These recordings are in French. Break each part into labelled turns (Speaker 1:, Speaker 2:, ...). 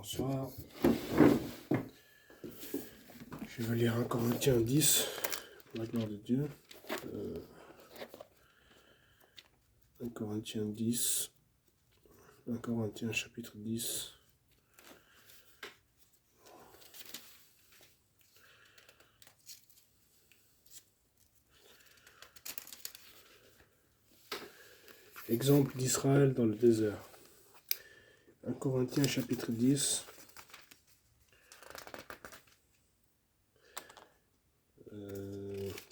Speaker 1: Bonsoir. Je vais lire 1 Corinthiens 10, pour la gloire de Dieu. 1 Corinthiens 10, 1 Corinthiens chapitre 10. Exemple d'Israël dans le désert. 1 Corinthiens chapitre 10.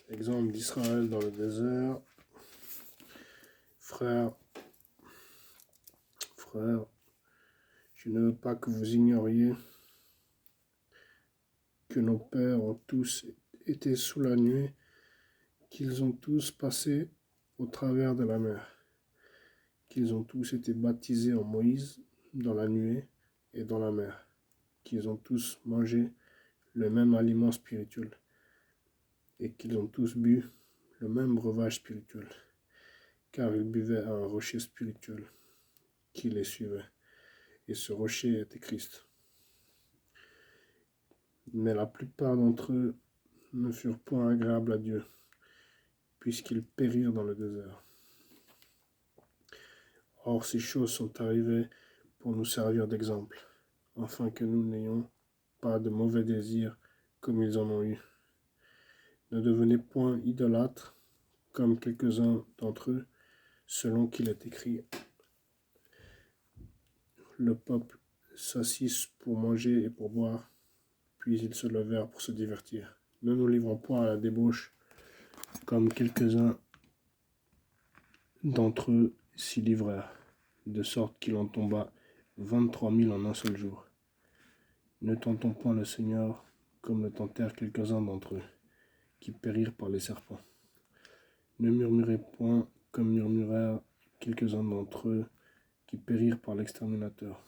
Speaker 1: Exemple d'Israël dans le désert. Frères, je ne veux pas que vous ignoriez que nos pères ont tous été sous la nuée, qu'ils ont tous passé au travers de la mer, qu'ils ont tous été baptisés en Moïse dans la nuée et dans la mer, qu'ils ont tous mangé le même aliment spirituel et qu'ils ont tous bu le même breuvage spirituel, car ils buvaient à un rocher spirituel qui les suivait, et ce rocher était Christ. Mais la plupart d'entre eux ne furent point agréables à Dieu, puisqu'ils périrent dans le désert. Or, ces choses sont arrivées pour nous servir d'exemple, afin que nous n'ayons pas de mauvais désirs comme ils en ont eu. Ne devenez point idolâtres, comme quelques-uns d'entre eux, selon qu'il est écrit. Le peuple s'assit pour manger et pour boire, puis ils se levèrent pour se divertir. Ne nous livrons point à la débauche, comme quelques-uns d'entre eux s'y livrèrent, de sorte qu'il en tomba 23 000 en un seul jour. Ne tentons point le Seigneur, comme le tentèrent quelques-uns d'entre eux, qui périrent par les serpents. Ne murmurez point, comme murmurèrent quelques-uns d'entre eux, qui périrent par l'exterminateur.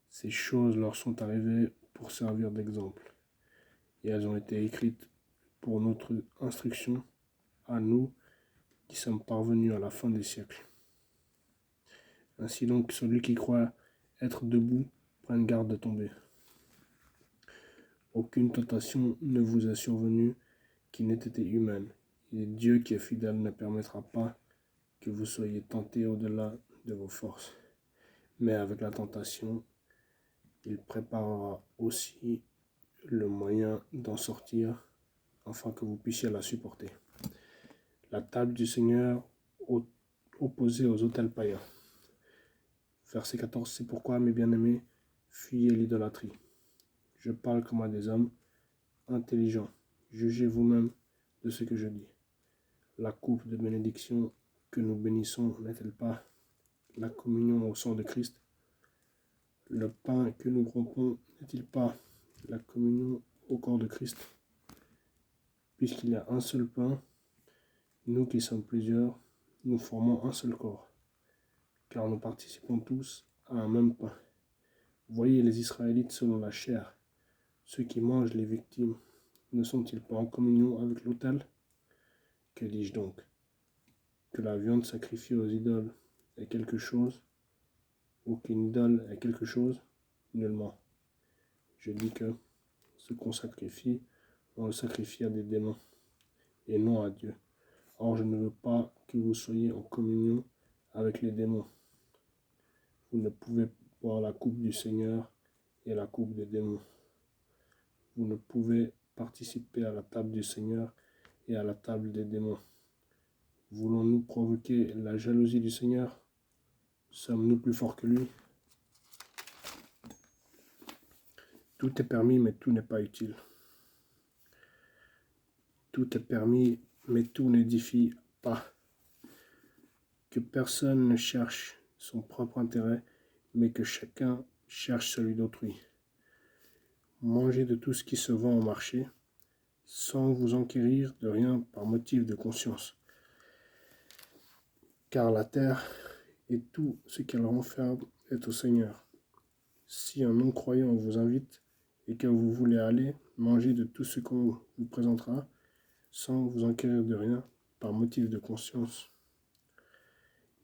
Speaker 1: Ces choses leur sont arrivées pour servir d'exemple, et elles ont été écrites pour notre instruction, à nous qui sommes parvenus à la fin des siècles. Ainsi donc, celui qui croit être debout, prenne garde de tomber. Aucune tentation ne vous est survenue qui n'ait été humaine, et Dieu qui est fidèle ne permettra pas que vous soyez tentés au-delà de vos forces. Mais avec la tentation, il préparera aussi le moyen d'en sortir, afin que vous puissiez la supporter. La table du Seigneur opposée aux autels païens. Verset 14. C'est pourquoi, mes bien-aimés, fuyez l'idolâtrie. Je parle comme à des hommes intelligents. Jugez vous-même de ce que je dis. La coupe de bénédiction que nous bénissons n'est-elle pas la communion au sang de Christ? Le pain que nous rompons n'est-il pas la communion au corps de Christ? Puisqu'il y a un seul pain, nous qui sommes plusieurs, nous formons un seul corps, car nous participons tous à un même pain. Voyez les Israélites selon la chair, ceux qui mangent les victimes, ne sont-ils pas en communion avec l'autel? Que dis-je donc? Que la viande sacrifiée aux idoles est quelque chose, ou qu'une idole est quelque chose? Nullement. Je dis que ce qu'on sacrifie, on le sacrifie à des démons, et non à Dieu. Or, je ne veux pas que vous soyez en communion avec les démons. Vous ne pouvez boire la coupe du Seigneur et la coupe des démons. Vous ne pouvez participer à la table du Seigneur et à la table des démons. Voulons-nous provoquer la jalousie du Seigneur? Sommes-nous plus forts que lui? Tout est permis, mais tout n'est pas utile. Tout est permis, mais tout n'édifie pas. Que personne ne cherche son propre intérêt, mais que chacun cherche celui d'autrui. Mangez de tout ce qui se vend au marché, sans vous enquérir de rien par motif de conscience. Car la terre et tout ce qu'elle renferme est au Seigneur. Si un non-croyant vous invite et que vous voulez aller, mangez de tout ce qu'on vous présentera, sans vous enquérir de rien par motif de conscience.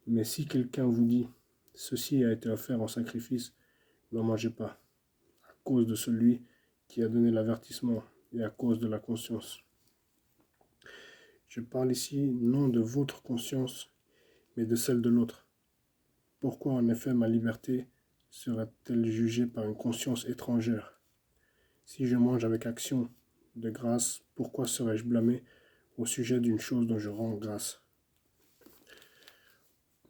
Speaker 1: Mais si quelqu'un vous dit « Ceci a été offert en sacrifice », n'en mangez pas, à cause de celui qui a donné l'avertissement et à cause de la conscience. Je parle ici non de votre conscience, mais de celle de l'autre. Pourquoi en effet ma liberté sera-t-elle jugée par une conscience étrangère? Si je mange avec action de grâce, pourquoi serais-je blâmé au sujet d'une chose dont je rends grâce?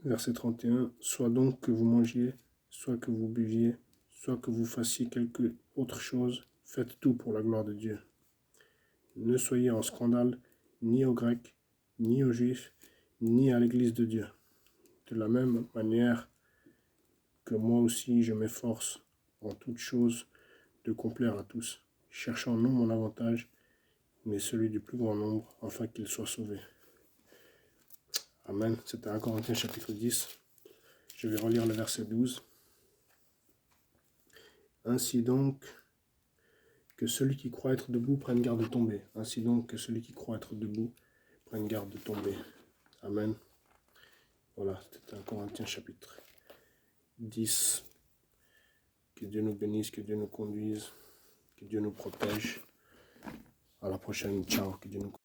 Speaker 1: Verset 31. Soit donc que vous mangiez, soit que vous buviez, soit que vous fassiez quelque autre chose, faites tout pour la gloire de Dieu. Ne soyez en scandale ni aux Grecs, ni aux Juifs, ni à l'Église de Dieu. De la même manière que moi aussi je m'efforce en toutes choses de complaire à tous, cherchant non mon avantage, mais celui du plus grand nombre, afin qu'ils soient sauvés. Amen. C'était 1 Corinthiens chapitre 10. Je vais relire le verset 12. Ainsi donc, que celui qui croit être debout prenne garde de tomber. Ainsi donc, que celui qui croit être debout prenne garde de tomber. Amen. Voilà, c'était 1 Corinthiens chapitre 10. Que Dieu nous bénisse, que Dieu nous conduise, que Dieu nous protège. À la prochaine. Ciao. Que Dieu nous